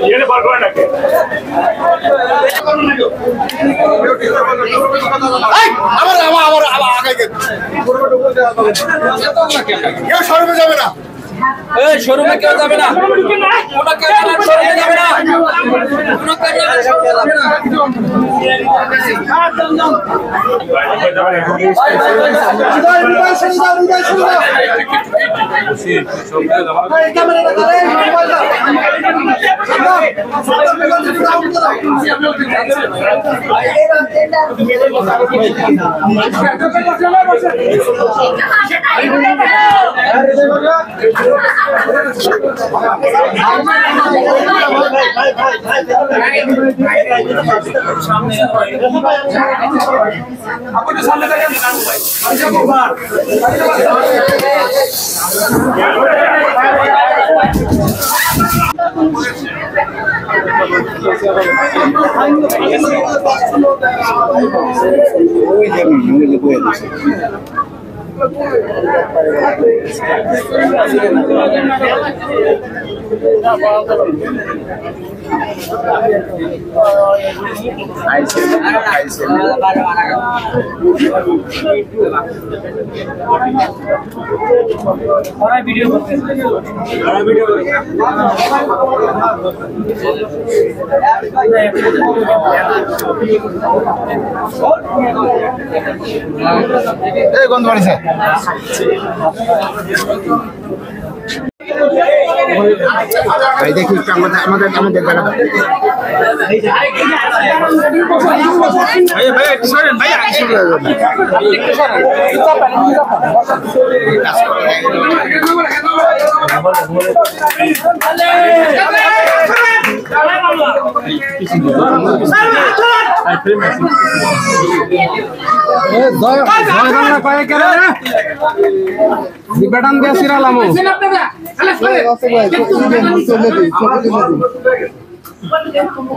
ये बार कोई ना के আমার আগে কে কেউ শোরুমে যাবে না এই শোরুমে কেউ যাবে না কোন ক্যামেরা শোরুমে যাবে না কোন ক্যামেরা শোরুমে যাবে না আপনি সামনে দেখেন वीडियो गंध बाड़ी भाई देखिए बेटान दिया सिरा लामो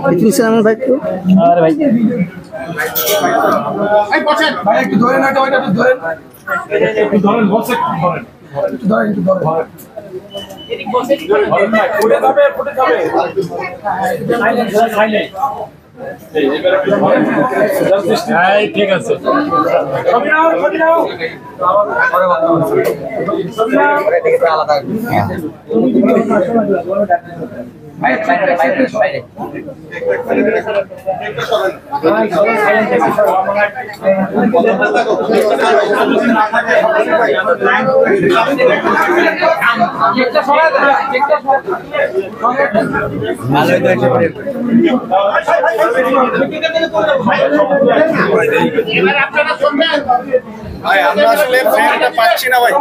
इतनी सामान भाई तो अरे भाई भाई पहुंचे भाई एक धोरे ना तो एक धोरे बहुत से धोरे एक बॉस है फुटे खाবে साइलेंट ঠিক আছে আলাদা ভাই আমরা আসলে ফ্রেমটা পাচ্ছি না ভাই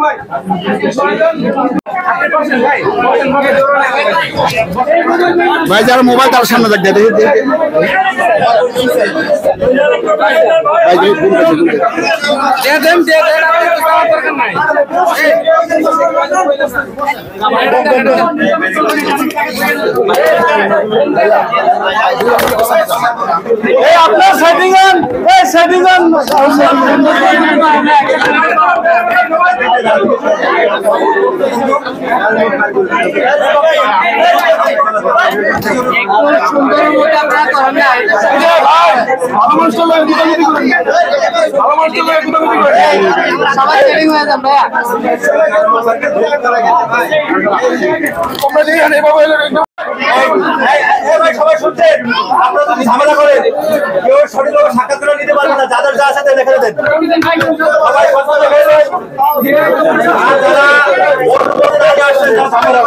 ভাই যারা মোবাইল তার সামনে দেখ দেখি ভাই যে ফোন করতে দে দেন দরকার নাই এই আপনার সেটিং অন এই সেটিং অন সবাই সেটিং হয়ে যাবে সবাই শুনছেন আপনারা যদি ঝামেলা করেন কেউ সঠিকভাবে সাক্ষাৎকার নিতে পারবে না যাদের যা সাথে দেখা দেন সবাই কথা বলে আর যারা ভোট করতে আগে আসছেন তারা ঝামেলা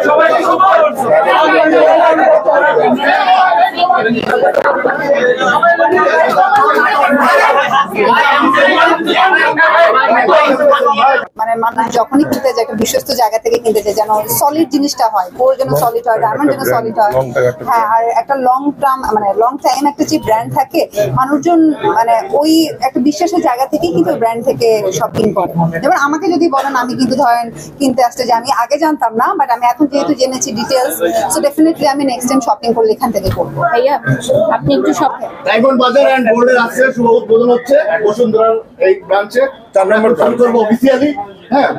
সবাই মানে মানুষ যখনই কিনতে যায় একটা বিশ্বস্ত জায়গা থেকে কিনতে যায় যেন সলিড জিনিসটা হয়, গোল্ড যেন সলিড হয়, ডায়মন্ড যেন সলিড হয়। হ্যাঁ, আর একটা লং টার্ম মানে লং টাইম একটা যে ব্র্যান্ড থাকে মানুষজন মানে ওই একটা বিশ্বাসের জায়গা থেকেই কিন্তু ব্র্যান্ড থেকে শপিং করে। এবার আমাকে যদি বলেন আমি কিন্তু ধরেন কিনতে আসতে যে আমি আগে জানতাম না, বাট আমি এখন যেহেতু জেনেছি ডিটেলস, সো ডেফিনেটলি আমি নেক্সট টাইম শপিং করলে এখান থেকে করবো। ভাইয়া আপনি একটু শপিং ডায়মন্ড বাজার এন্ড গোল্ডের আজকে শুভ উদ্বোধন হচ্ছে বসুন্ধরার এই ব্রাঞ্চে 4 নম্বর চালু করব অফিসিয়ালি। হ্যাঁ,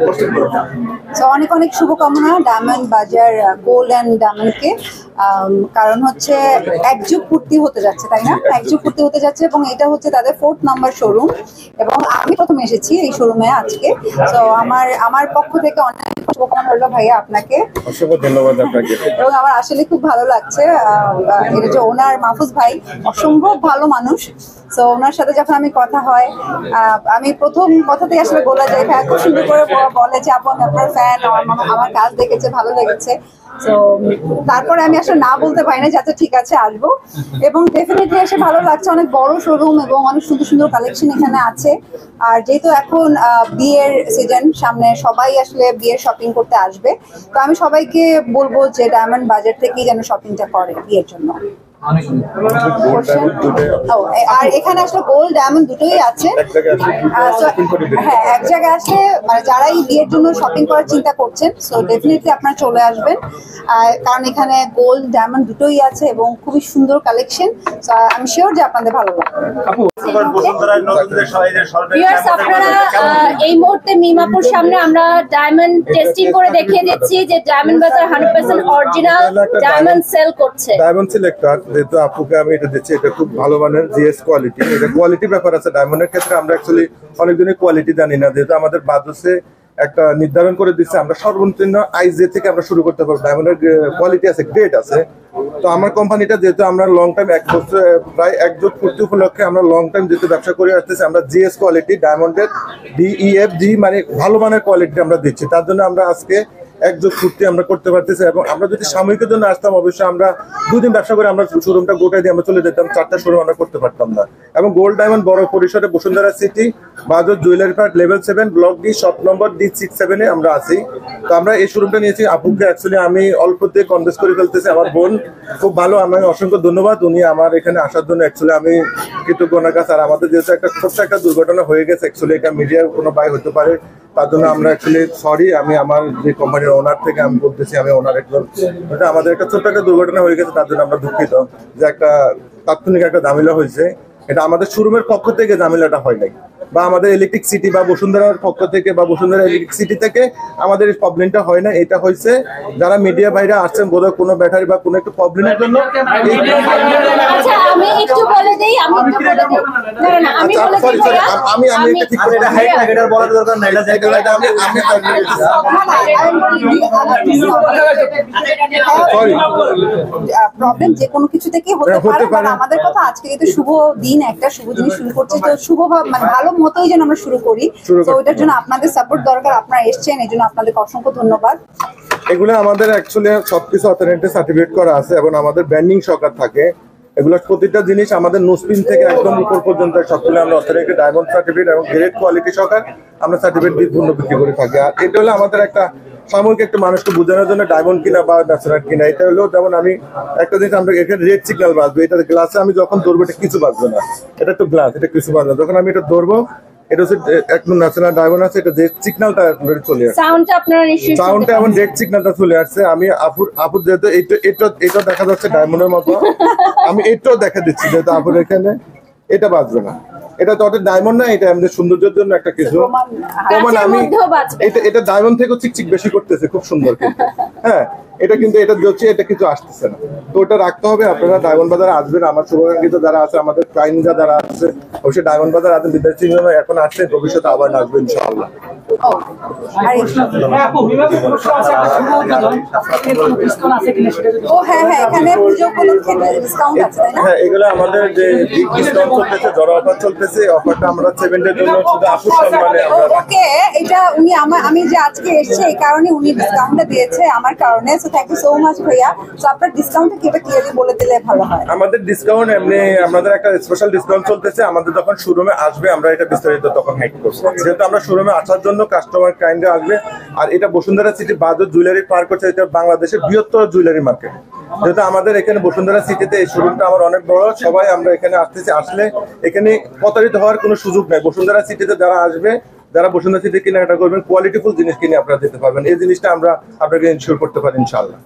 সো অনেক অনেক শুভকামনা ডায়মন্ড বাজার গোল্ড অ্যান্ড ডায়মন্ডকে, কারণ হচ্ছে একযুগ পূর্তি হতে যাচ্ছে, তাই না? একযুগ পূর্তি হতে যাচ্ছে এবং এটা হচ্ছে তাদের 4th নাম্বার শোরুম এবং আমি প্রথম এসেছি এই শোরুমে আজকে। তো আমার পক্ষ থেকে অনেক শুভকামনা রইল ভাইয়া আপনাকে, অসংখ্য ধন্যবাদ আপনাকে। এবং আমার আসলে খুব ভালো লাগছে এটা যে ওনার মাহফুজ ভাই অসম্ভব ভালো মানুষ। তো ওনার সাথে যখন আমি কথা হয় আমি প্রথম কথাতেই আসলে বলা যায় ভাই খুব সুন্দর করে বলে যে আপু আমি আপনার ফ্যান, আমার কাজ দেখেছে ভালো লেগেছে। তো তারপরে আমি আসলে না বলতে পারি না যে আচ্ছা ঠিক আছে আসবো, এবং ডেফিনেটলি এসে ভালো লাগছে। অনেক বড় শোরুম এবং অনেক সুন্দর সুন্দর কালেকশন এখানে আছে। আর যেহেতু এখন বিয়ের সিজন সামনে, সবাই আসলে বিয়ের শপিং করতে আসবে, তো আমি সবাইকে বলবো যে ডায়মন্ড বাজার থেকেই যেন শপিংটা করে বিয়ের জন্য। আর এখানে আসলে গোল্ড ডায়মন্ড দুটোই আছে। হ্যাঁ, এক জায়গায় আসলে মানে যারা এই বিয়ের জন্য শপিং করার চিন্তা করছেন সো ডেফিনেটলি আপনারা চলে আসবেন, কারণ এখানে গোল্ড ডায়মন্ড দুটোই আছে এবং খুবই সুন্দর কালেকশন। আমি শিওর যে আপনাদের ভালো লাগবে। এই মুহূর্তে মিমাপুর সামনে আমরা ডায়মন্ড টেস্টিং করে দেখিয়ে দিচ্ছি যে ডায়মন্ড বাজার 100% অরিজিনাল ডায়মন্ড সেল করছে। ডায়মন্ড সিলেক্টর যেহেতু আপুকে আমি এটা দিচ্ছি, এটা খুব ভালো মানের জিএস কোয়ালিটি। এটা কোয়ালিটি ব্যাপার আছে ডায়মন্ডের ক্ষেত্রে, আমরা অ্যাকচুয়ালি অনেকজনই কোয়ালিটি জানি না, যেহেতু আমাদের বাজসে একটা নির্ধারণ করে দিচ্ছে আমরা সর্বনিম্ন আইজে থেকে আমরা শুরু করতে পারবো। ডায়মন্ডের কোয়ালিটি আছে, গ্রেড আছে। তো আমার কোম্পানিটা যেহেতু আমরা লং টাইম 1 বছর প্রায় 1 যুগ পূর্তি উপলক্ষে আমরা লং টাইম যেহেতু ব্যবসা করে আসতেছি, আমরা জিএস কোয়ালিটি ডায়মন্ডের DEFG মানে ভালো মানের কোয়ালিটি আমরা দিচ্ছি। তার জন্য আমরা আজকে 1 যুগ পূর্তি আমরা করতে পারতেছি। এবং আমরা যদি সাময়িকের জন্য আসতাম অবশ্যই আমরা 2 দিন ব্যবসা করে আমরা শোরুমটা গোটাই দিয়ে আমরা চলে যেতাম, 4টা শোরুম আমরা করতে পারতাম না। এবং গোল্ড ডায়মন্ড বড় পরিসরে বসুন্ধরা সিটি বাজার jewellery park level 7 block D shop number D67 এ আমরা আছি। তো আমরা এই শোরুমটা নিয়েছি। আপুকে অ্যাকচুয়ালি আমি অল্পতে কনভিন্স করে ফেলতেছি, আমার বোন খুব ভালো, আমাকে অসংখ্য ধন্যবাদ উনি আমার এখানে আসার জন্য। অ্যাকচুয়ালি আমি কৃতজ্ঞতার কাছে। আর আমাদের যেহেতু একটা ছোট্ট একটা দুর্ঘটনা হয়ে গেছে, অ্যাকচুয়ালি এটা মিডিয়ার কোনো বাই হতে পারে, তার জন্য আমরা অ্যাকচুয়ালি সরি। আমি আমার যে কোম্পানির ওনার থেকে আমি বলতেছি, আমি ওনার একজন, আমাদের একটা ছোট্ট একটা দুর্ঘটনা হয়ে গেছে, তার জন্য আমরা দুঃখিত যে একটা তাৎক্ষণিক একটা ঝামেলা হয়েছে। এটা আমাদের শোরুমের পক্ষ থেকে ঝামেলাটা হয় নাই, বা আমাদের ইলেকট্রিক সিটি বা বসুন্ধরার পক্ষ থেকে বা বসুন্ধরা ইলেকট্রিক সিটি থেকে আমাদের এই প্রবলেমটা হয় না। এটা হয়েছে যারা মিডিয়া বাইরে আসছেন বোধহয় কোনো ব্যাটারি বা কোনো একটা প্রবলেমের জন্য। আচ্ছা আমি একটু বলে দেই, আমি একটু বলে দেই। না না আমি বলে দেই, আমি এটা ঠিক করে, এটা হাইট না, এটা বলার দরকার নাই, এটা যেটা এটা আমি সরি প্রবলেম যে কোনো কিছু থেকে হতে পারে। আমাদের কথা আজকে যেহেতু শুভ দিন, একটা শুভ জিনিস শুরু করছি, তো শুভ মানে ভালো মতোই যেন আমরা শুরু করি। তো ওইটার জন্য আপনাদের সাপোর্ট দরকার, আপনারা এসেছেন, এই জন্য আপনাদেরকে অসংখ্য ধন্যবাদ। এগুলো আমাদের অ্যাকচুয়ালি সবকিছু অথেন্টিক সার্টিফিকেট করা আছে এবং আমাদের ব্র্যান্ডিং সরকার থাকে। এগুলো প্রতিটা জিনিস আমাদের নোসপিন থেকে একদম উপর পর্যন্ত সবগুলো আমরা অথেন্টিক ডায়মন্ড সার্টিফিকেট এবং গ্রেড কোয়ালিটি সরকার আমরা সার্টিফিকেট দিয়ে পূর্ণ বিক্রি করে থাকি। আর এটা হলো আমাদের একটা সাময়িক একটা মানুষকে বোঝানোর জন্য ডায়মন্ড কিনা বা ন্যাচারাল কিনা। এটা হলো যেমন আমি একটা জিনিস, আমরা এখানে রেড সিগন্যাল বাজবে, এটা গ্লাসে আমি যখন ধরবো এটা কিছু বাজবে না, এটা তো গ্লাস, এটা কিছু বাজবে না। যখন আমি এটা ধরবো এটা হচ্ছে একদম ন্যাচারাল ডায়মন্ড আছে, এটা রেড সিগন্যালটা চলে আসছে, সাউন্ডটা আপনারা নিশ্চয়ই সাউন্ডটা এবং রেড সিগন্যালটা চলে আসছে। আমি আপুর যেহেতু এটা দেখা যাচ্ছে ডায়মন্ডের মতো, আমি এটাও দেখা দিচ্ছি যেহেতু আপুর এখানে এটা বাজবে না। এটা তো ডায়মন্ড না, এটা আমাদের সৌন্দর্যের জন্য একটা কিছু প্রমাণ। আমি এটা ডায়মন্ড থেকেও চিকচিক বেশি করতেছে, খুব সুন্দর কিন্তু। হ্যাঁ, এটা কিন্তু এটা হচ্ছে এটা কিছু আসতেছে না, তো ওটা রাখতে হবে। আপনারা ডায়মন্ড বাজারে আসবেন, আমার শুভাকাঙ্ক্ষিত যারা আছে, আমাদের ক্লায়েন্ট যারা আছে, অবশ্যই ডায়মন্ড বাজার আসবেন। বিদ্যার্থী এখন আসছেন, ভবিষ্যতে আবার আসবেন ইনশাআল্লাহ। ও আর ও হ্যাঁ হ্যাঁ, এখানে পুজো উপলক্ষে ডিসকাউন্ট আছে তাই না? হ্যাঁ, এগুলো আমাদের যে বিগ ডিসকাউন্ট চলতেছে, জড়ো অফার চলতেছে, অফারটা আমরা 7 ডের জন্য শুধু আপুর সম্মানে আমরা ওকে, এটা উনি আমি যে আজকে এসেছি এই কারণে উনি ডিসকাউন্টটা দিয়েছে আমার কারণে। So thank you so much ভাইয়া। সো আপনার ডিসকাউন্টটা কি এটা ক্লিয়ারলি বলে দিলে ভালো হয়। আমাদের ডিসকাউন্ট এমনি আমাদের একটা স্পেশাল ডিসকাউন্ট চলতেছে। আমাদের যখন শোরুমে আসবে আমরা এটা বিস্তারিত তখন হাইড করবো, যেহেতু আমরা শোরুমে আসার জন্য কাস্টমার কাইন্ডে আসবে। আর এটা বসুন্ধরা সিটি বাজার জুয়েলারি পার্ক হচ্ছে, এটা বাংলাদেশের বৃহত্তর জুয়েলারি মার্কেট। যেহেতু আমাদের এখানে বসুন্ধরা সিটিতে এই শোরুমটা আমার অনেক বড়, সবাই আমরা এখানে আসতেছি, আসলে এখানে প্রতারিত হওয়ার কোনো সুযোগ নাই। বসুন্ধরা সিটিতে যারা আসবে, যারা বসুন্ধরা সিটি কেনাকাটা করবেন, কোয়ালিটিফুল জিনিস কিনে আপনারা দিতে পারবেন। এই জিনিসটা আমরা আপনাকে ইনশিওর করতে পারি ইনশাআল্লাহ।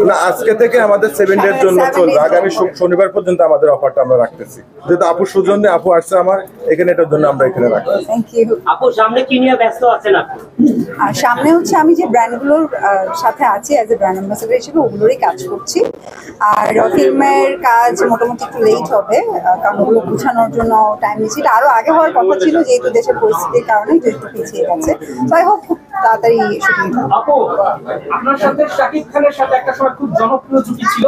না, আজকে থেকে আমাদের 7 ডের জন্য চলবে, আগামী শনিবার পর্যন্ত আমাদের অফারটা আমরা রাখতেছি। যেহেতু আপুর সৌজন্যে আপু আসছে আমার এখানে, এটার জন্য আমরা এখানে রাখছি। থ্যাংক ইউ আপু সামনে কি নিয়ে ব্যস্ত আছেন আপনি? আর সামনে হচ্ছে আমি যে ব্র্যান্ডগুলোর সাথে আছি অ্যাজ এ ব্র্যান্ড অ্যাম্বাসেডর হিসেবে ওগুলোরই কাজ করছি। আর ফিল্মের কাজ মোটামুটি একটু লেট হবে, কারণ ওগুলো গুছানোর জন্য টাইম নিচ্ছি। এটা আরো আগে হওয়ার কথা ছিল, যেহেতু দেশের পরিস্থিতির কারণে একটু পিছিয়ে গেছে। তো আই হোপ খুব তাড়াতাড়ি শুটিং হবে। আপু, আপনার সাথে শাকিব খানের সাথে একটা সময় খুব জনপ্রিয় জুটি ছিল।